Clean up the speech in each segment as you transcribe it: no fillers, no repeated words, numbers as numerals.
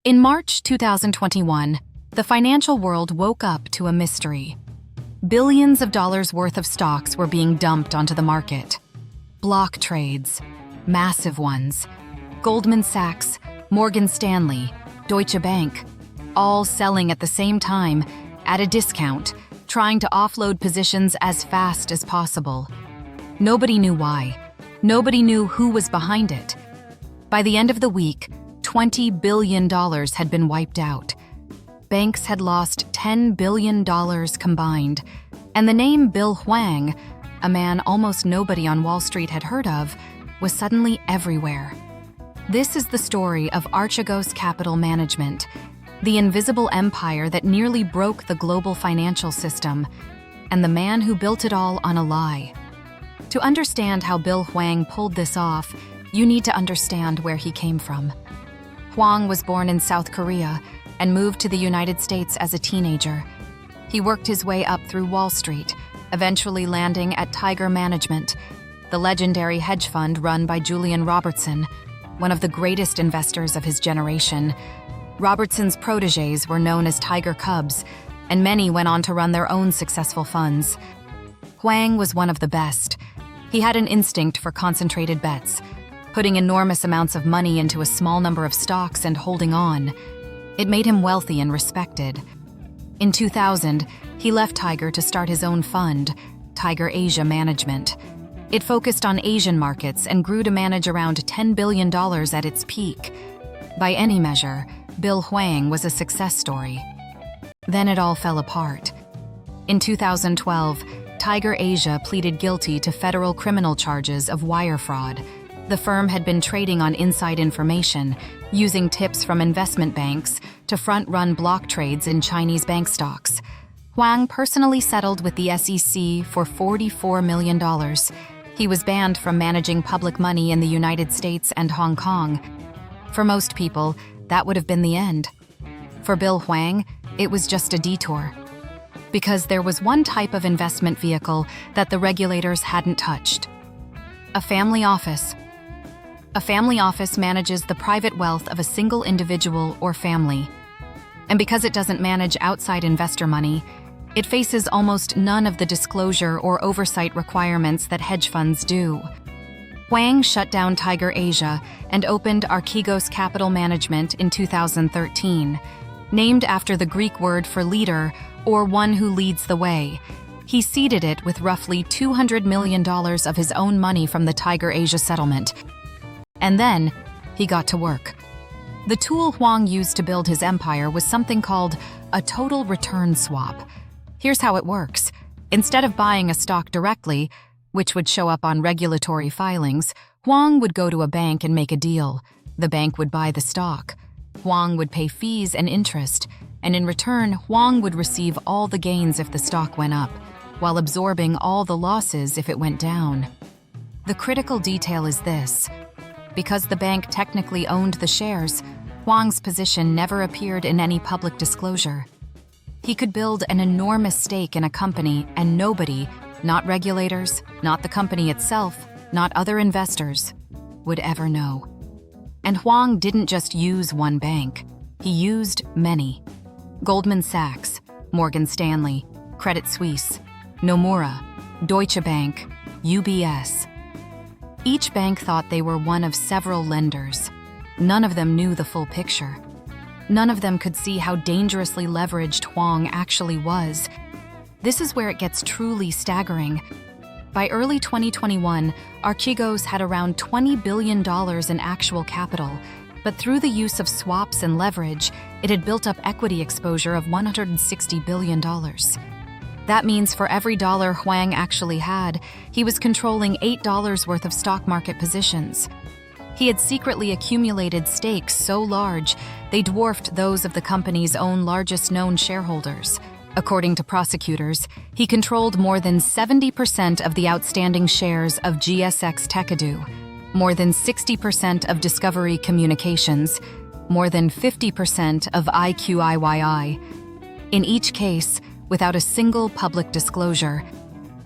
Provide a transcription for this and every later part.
In March 2021, the financial world woke up to a mystery. Billions of dollars worth of stocks were being dumped onto the market. Block trades, massive ones. Goldman Sachs, Morgan Stanley, Deutsche Bank, all selling at the same time, at a discount, trying to offload positions as fast as possible. Nobody knew why. Nobody knew who was behind it. By the end of the week, $20 billion had been wiped out. Banks had lost $10 billion combined, and the name Bill Hwang, a man almost nobody on Wall Street had heard of, was suddenly everywhere. This is the story of Archegos Capital Management, the invisible empire that nearly broke the global financial system, and the man who built it all on a lie. To understand how Bill Hwang pulled this off, you need to understand where he came from. Hwang was born in South Korea and moved to the United States as a teenager. He worked his way up through Wall Street, eventually landing at Tiger Management, the legendary hedge fund run by Julian Robertson, one of the greatest investors of his generation. Robertson's protégés were known as Tiger Cubs, and many went on to run their own successful funds. Hwang was one of the best. He had an instinct for concentrated bets, putting enormous amounts of money into a small number of stocks and holding on. It made him wealthy and respected. In 2000, he left Tiger to start his own fund, Tiger Asia Management. It focused on Asian markets and grew to manage around $10 billion at its peak. By any measure, Bill Hwang was a success story. Then it all fell apart. In 2012, Tiger Asia pleaded guilty to federal criminal charges of wire fraud. The firm had been trading on inside information, using tips from investment banks to front-run block trades in Chinese bank stocks. Hwang personally settled with the SEC for $44 million. He was banned from managing public money in the United States and Hong Kong. For most people, that would have been the end. For Bill Hwang, it was just a detour. Because there was one type of investment vehicle that the regulators hadn't touched. A family office. A family office manages the private wealth of a single individual or family. And because it doesn't manage outside investor money, it faces almost none of the disclosure or oversight requirements that hedge funds do. Hwang shut down Tiger Asia and opened Archegos Capital Management in 2013, named after the Greek word for leader or one who leads the way. He seeded it with roughly $200 million of his own money from the Tiger Asia settlement. And then, he got to work. The tool Hwang used to build his empire was something called a total return swap. Here's how it works. Instead of buying a stock directly, which would show up on regulatory filings, Hwang would go to a bank and make a deal. The bank would buy the stock. Hwang would pay fees and interest, and in return, Hwang would receive all the gains if the stock went up, while absorbing all the losses if it went down. The critical detail is this. Because the bank technically owned the shares, Hwang's position never appeared in any public disclosure. He could build an enormous stake in a company and nobody, not regulators, not the company itself, not other investors, would ever know. And Hwang didn't just use one bank. He used many. Goldman Sachs, Morgan Stanley, Credit Suisse, Nomura, Deutsche Bank, UBS. Each bank thought they were one of several lenders. None of them knew the full picture. None of them could see how dangerously leveraged Hwang actually was. This is where it gets truly staggering. By early 2021, Archegos had around $20 billion in actual capital, but through the use of swaps and leverage, it had built up equity exposure of $160 billion. That means for every dollar Hwang actually had, he was controlling $8 worth of stock market positions. He had secretly accumulated stakes so large, they dwarfed those of the company's own largest known shareholders. According to prosecutors, he controlled more than 70% of the outstanding shares of GSX Tekadu, more than 60% of Discovery Communications, more than 50% of IQIYI. In each case, without a single public disclosure.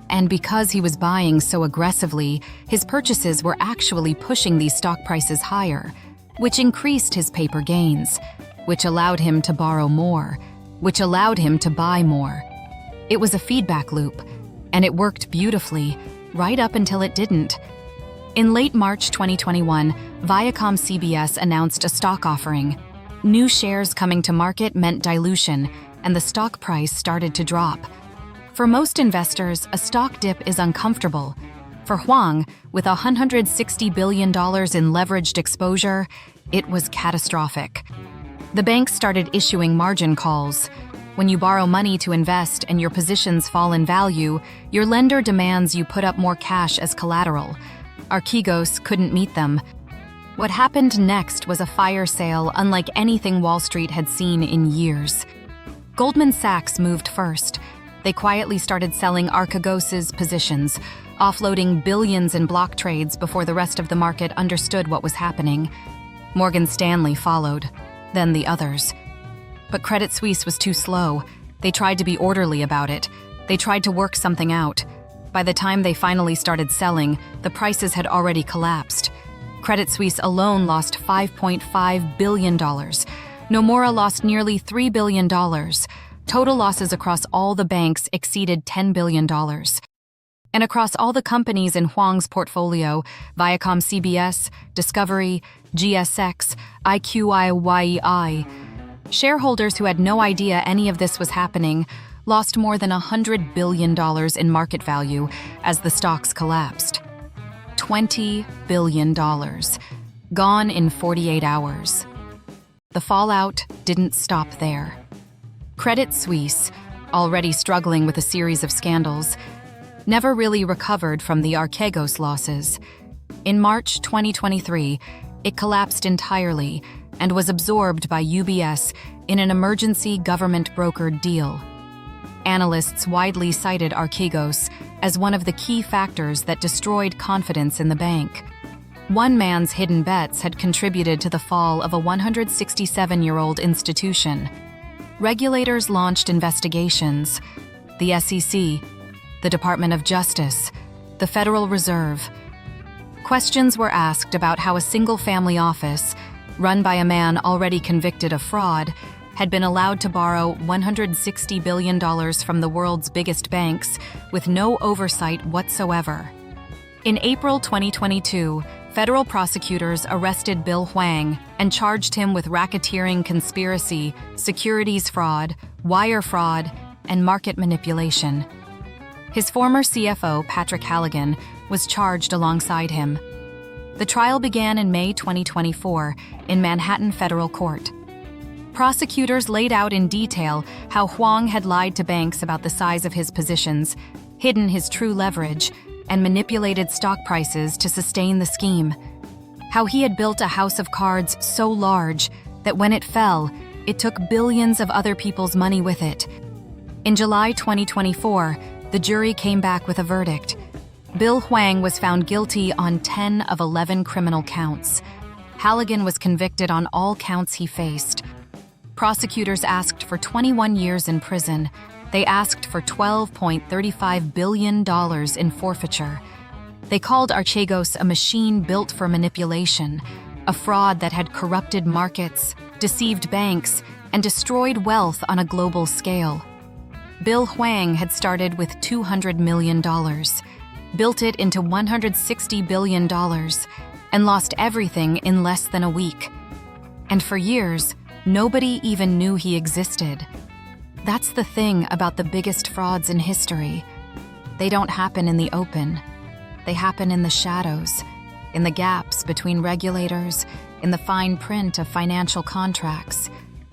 And because he was buying so aggressively, his purchases were actually pushing these stock prices higher, which increased his paper gains. which allowed him to borrow more, which allowed him to buy more. It was a feedback loop, and it worked beautifully, right up until it didn't. In late March 2021, Viacom CBS announced a stock offering. New shares coming to market meant dilution, and the stock price started to drop. For most investors, a stock dip is uncomfortable. For Hwang, with $160 billion in leveraged exposure, it was catastrophic. The banks started issuing margin calls. When you borrow money to invest and your positions fall in value, your lender demands you put up more cash as collateral. Archegos couldn't meet them. What happened next was a fire sale unlike anything Wall Street had seen in years. Goldman Sachs moved first. They quietly started selling Archegos' positions, offloading billions in block trades before the rest of the market understood what was happening. Morgan Stanley followed, then the others. But Credit Suisse was too slow. They tried to be orderly about it. They tried to work something out. By the time they finally started selling, the prices had already collapsed. Credit Suisse alone lost $5.5 billion. Nomura lost nearly $3 billion. Total losses across all the banks exceeded $10 billion. And across all the companies in Hwang's portfolio, Viacom CBS, Discovery, GSX, IQIYEI, shareholders who had no idea any of this was happening lost more than $100 billion in market value as the stocks collapsed. $20 billion, gone in 48 hours. The fallout didn't stop there. Credit Suisse, already struggling with a series of scandals, never really recovered from the Archegos losses. In March 2023, it collapsed entirely and was absorbed by UBS in an emergency government-brokered deal. Analysts widely cited Archegos as one of the key factors that destroyed confidence in the bank. One man's hidden bets had contributed to the fall of a 167-year-old institution. Regulators launched investigations. The SEC, the Department of Justice, the Federal Reserve. Questions were asked about how a single-family office, run by a man already convicted of fraud, had been allowed to borrow $160 billion from the world's biggest banks with no oversight whatsoever. In April 2022, federal prosecutors arrested Bill Hwang and charged him with racketeering conspiracy, securities fraud, wire fraud, and market manipulation. His former CFO, Patrick Halligan, was charged alongside him. The trial began in May 2024 in Manhattan Federal Court. Prosecutors laid out in detail how Hwang had lied to banks about the size of his positions, hidden his true leverage, and manipulated stock prices to sustain the scheme. How he had built a house of cards so large that when it fell, it took billions of other people's money with it. In July 2024, the jury came back with a verdict. Bill Hwang was found guilty on 10 of 11 criminal counts. Halligan was convicted on all counts he faced. Prosecutors asked for 21 years in prison. They asked for $12.35 billion in forfeiture. They called Archegos a machine built for manipulation, a fraud that had corrupted markets, deceived banks, and destroyed wealth on a global scale. Bill Hwang had started with $200 million, built it into $160 billion, and lost everything in less than a week. And for years, nobody even knew he existed. That's the thing about the biggest frauds in history. They don't happen in the open. They happen in the shadows, in the gaps between regulators, in the fine print of financial contracts,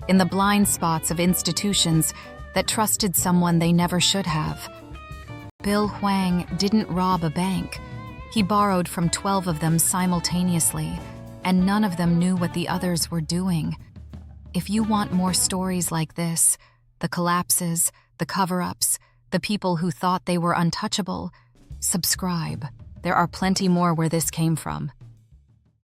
in the blind spots of institutions that trusted someone they never should have. Bill Hwang didn't rob a bank. He borrowed from 12 of them simultaneously, and none of them knew what the others were doing. If you want more stories like this, the collapses, the cover-ups, the people who thought they were untouchable, subscribe. There are plenty more where this came from.